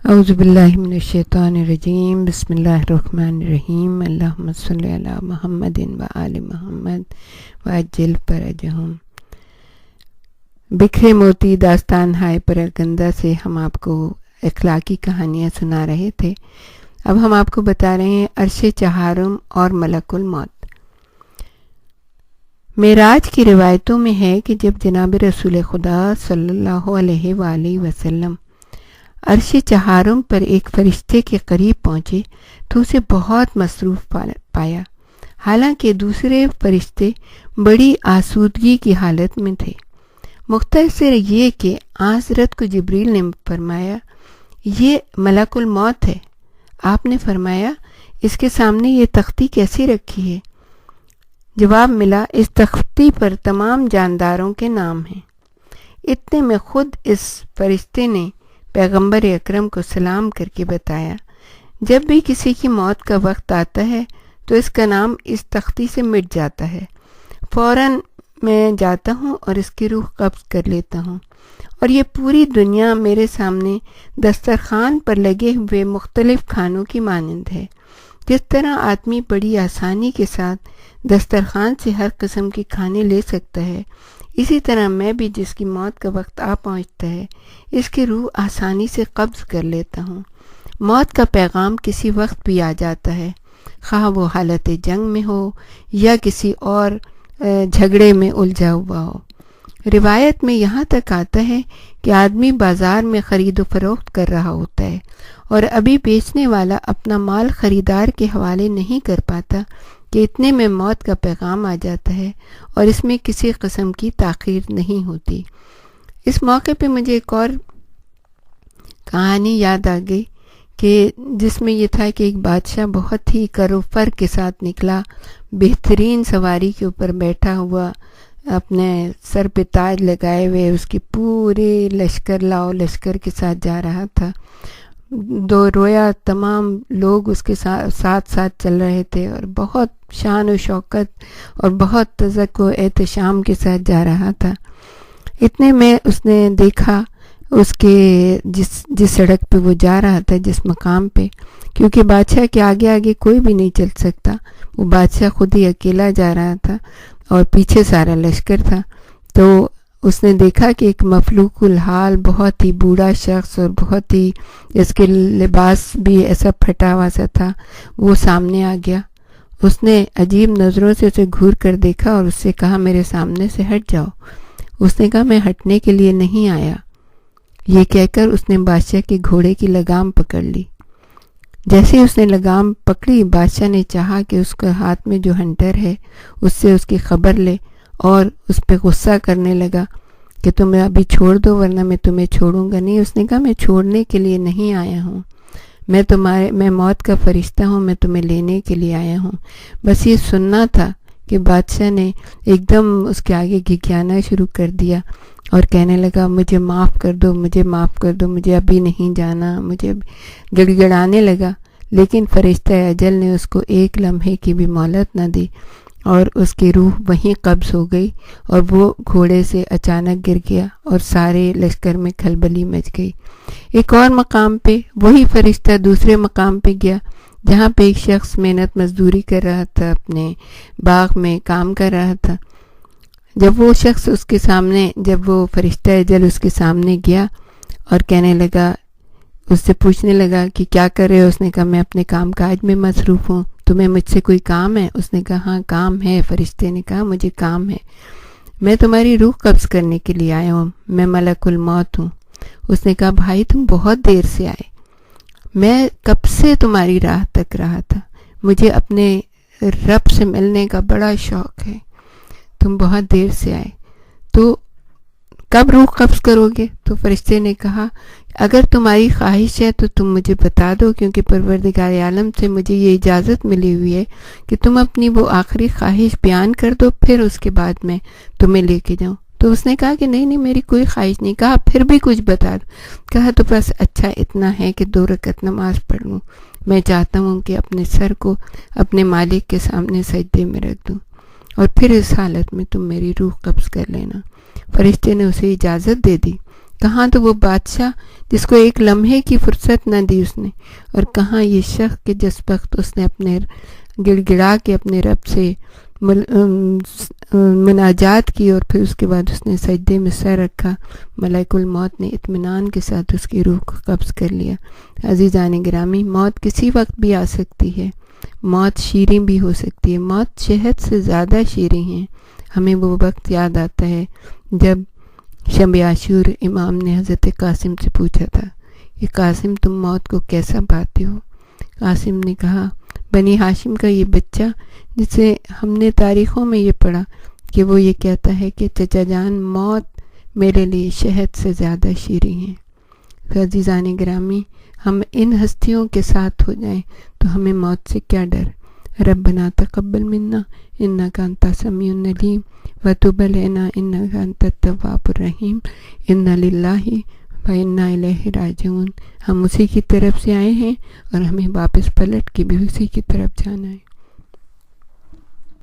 اعوذ باللہ من الشیطان الرجیم، بسم اللہ الرحمن الرحیم، اللہم صلی علی محمد و آل محمد وعجل فرجہم۔ بکھرے موتی داستان ہائے پراگندہ سے ہم آپ کو اخلاقی کہانیاں سنا رہے تھے۔ اب ہم آپ کو بتا رہے ہیں عرش چہارم اور ملک الموت۔ معراج کی روایتوں میں ہے کہ جب جناب رسول خدا صلی اللہ علیہ وآلہ وسلم عرش چہارم پر ایک فرشتے کے قریب پہنچے تو اسے بہت مصروف پایا، حالانکہ دوسرے فرشتے بڑی آسودگی کی حالت میں تھے۔ مختصر یہ کہ حضرت کو جبریل نے فرمایا، یہ ملک الموت ہے۔ آپ نے فرمایا، اس کے سامنے یہ تختی کیسی رکھی ہے؟ جواب ملا، اس تختی پر تمام جانداروں کے نام ہیں۔ اتنے میں خود اس فرشتے نے پیغمبر اکرم کو سلام کر کے بتایا، جب بھی کسی کی موت کا وقت آتا ہے تو اس کا نام اس تختی سے مٹ جاتا ہے۔ فوراً میں جاتا ہوں اور اس کی روح قبض کر لیتا ہوں، اور یہ پوری دنیا میرے سامنے دسترخوان پر لگے ہوئے مختلف کھانوں کی مانند ہے۔ جس طرح آدمی بڑی آسانی کے ساتھ دسترخوان سے ہر قسم کے کھانے لے سکتا ہے، اسی طرح میں بھی جس کی موت کا وقت آ پہنچتا ہے اس کی روح آسانی سے قبض کر لیتا ہوں۔ موت کا پیغام کسی وقت بھی آ جاتا ہے، خواہ وہ حالت جنگ میں ہو یا کسی اور جھگڑے میں الجھا ہوا ہو۔ روایت میں یہاں تک آتا ہے کہ آدمی بازار میں خرید و فروخت کر رہا ہوتا ہے اور ابھی بیچنے والا اپنا مال خریدار کے حوالے نہیں کر پاتا کہ اتنے میں موت کا پیغام آ جاتا ہے، اور اس میں کسی قسم کی تاخیر نہیں ہوتی۔ اس موقع پہ مجھے ایک اور کہانی یاد آ گئی کہ جس میں یہ تھا کہ ایک بادشاہ بہت ہی کر و فر کے ساتھ نکلا، بہترین سواری کے اوپر بیٹھا ہوا، اپنے سر پہ تاج لگائے ہوئے، اس کی پورے لشکر لاؤ لشکر کے ساتھ جا رہا تھا۔ دو رویا تمام لوگ اس کے ساتھ چل رہے تھے، اور بہت شان و شوکت اور بہت تذک و احتشام کے ساتھ جا رہا تھا۔ اتنے میں اس نے دیکھا اس کے جس سڑک پہ وہ جا رہا تھا، جس مقام پہ، کیونکہ بادشاہ کے آگے آگے کوئی بھی نہیں چل سکتا، وہ بادشاہ خود ہی اکیلا جا رہا تھا اور پیچھے سارا لشکر تھا۔ تو اس نے دیکھا کہ ایک مفلوق الحال بہت ہی بوڑھا شخص، اور بہت ہی اس کے لباس بھی ایسا پھٹا ہوا سا تھا، وہ سامنے آ گیا۔ اس نے عجیب نظروں سے اسے گھور کر دیکھا اور اس سے کہا، میرے سامنے سے ہٹ جاؤ۔ اس نے کہا، میں ہٹنے کے لیے نہیں آیا۔ یہ کہہ کر اس نے بادشاہ کے گھوڑے کی لگام پکڑ لی۔ جیسے ہی اس نے لگام پکڑی، بادشاہ نے چاہا کہ اس کے ہاتھ میں جو ہنٹر ہے اس سے اس کی خبر لے، اور اس پہ غصہ کرنے لگا کہ تم ابھی چھوڑ دو ورنہ میں تمہیں چھوڑوں گا نہیں۔ اس نے کہا، میں چھوڑنے کے لیے نہیں آیا ہوں، میں موت کا فرشتہ ہوں، میں تمہیں لینے کے لیے آیا ہوں۔ بس یہ سننا تھا کہ بادشاہ نے ایک دم اس کے آگے گھگیانا شروع کر دیا اور کہنے لگا، مجھے معاف کر دو، مجھے معاف کر دو، مجھے ابھی نہیں جانا، مجھے گڑ گڑانے لگا۔ لیکن فرشتہ اجل نے اس کو ایک لمحے کی بھی مہلت نہ دی، اور اس کی روح وہیں قبض ہو گئی، اور وہ گھوڑے سے اچانک گر گیا اور سارے لشکر میں کھلبلی مچ گئی۔ ایک اور مقام پہ وہی فرشتہ دوسرے مقام پہ گیا، جہاں پہ ایک شخص محنت مزدوری کر رہا تھا، اپنے باغ میں کام کر رہا تھا۔ جب وہ شخص جب وہ فرشتہ اجل اس کے سامنے گیا اور کہنے لگا، اس سے پوچھنے لگا کہ کیا کر رہے ہو؟ اس نے کہا، میں اپنے کام کاج میں مصروف ہوں، تمہیں مجھ سے کوئی کام ہے؟ اس نے کہا، ہاں کام ہے۔ فرشتے نے کہا، مجھے کام ہے، میں تمہاری روح قبض کرنے کے لیے آیا ہوں، میں ملک الموت ہوں۔ اس نے کہا، بھائی تم بہت دیر سے آئے، میں کب سے تمہاری راہ تک رہا تھا، مجھے اپنے رب سے ملنے کا بڑا شوق ہے، تم بہت دیر سے آئے، تو کب روح قبض کرو گے؟ تو فرشتے نے کہا، اگر تمہاری خواہش ہے تو تم مجھے بتا دو، کیونکہ پروردگار عالم سے مجھے یہ اجازت ملی ہوئی ہے کہ تم اپنی وہ آخری خواہش بیان کر دو، پھر اس کے بعد میں تمہیں لے کے جاؤں۔ تو اس نے کہا کہ نہیں میری کوئی خواہش نہیں۔ کہا، پھر بھی کچھ بتا دو۔ کہا، تو بس اچھا اتنا ہے کہ 2 رکعت نماز پڑھ لوں، میں چاہتا ہوں کہ اپنے سر کو اپنے مالک کے سامنے سجدے میں رکھ دوں، اور پھر اس حالت میں تم میری روح قبض کر لینا۔ فرشتے نے اسے اجازت دے دی۔ کہاں تو وہ بادشاہ جس کو ایک لمحے کی فرصت نہ دی اس نے، اور کہاں یہ شخص کہ جس وقت اس نے اپنے گڑ گڑا کے اپنے رب سے مناجات کی اور پھر اس کے بعد اس نے سجدے میں سر رکھا، ملائک الموت نے اطمینان کے ساتھ اس کی روح کو قبض کر لیا۔ عزیزان گرامی، موت کسی وقت بھی آ سکتی ہے، موت شیریں بھی ہو سکتی ہے، موت شہد سے زیادہ شیریں ہیں۔ ہمیں وہ وقت یاد آتا ہے جب شب عاشور امام نے حضرت قاسم سے پوچھا تھا کہ قاسم تم موت کو کیسا پاتے ہو؟ قاسم نے کہا بنی ہاشم کا یہ بچہ جسے ہم نے تاریخوں میں یہ پڑھا کہ وہ یہ کہتا ہے کہ چچا جان موت میرے لیے شہد سے زیادہ شیریں ہیں۔ تو عزیزان گرامی، ہم ان ہستیوں کے ساتھ ہو جائیں تو ہمیں موت سے کیا ڈر۔ ربنا تقبل منا انک انت السمیع العلیم وتب علینا انک انت التواب الرحیم، انا للہ و انا الیہ راجعون۔ ہم اسی کی طرف سے آئے ہیں اور ہمیں واپس پلٹ کے بھی اسی کی طرف جانا ہے۔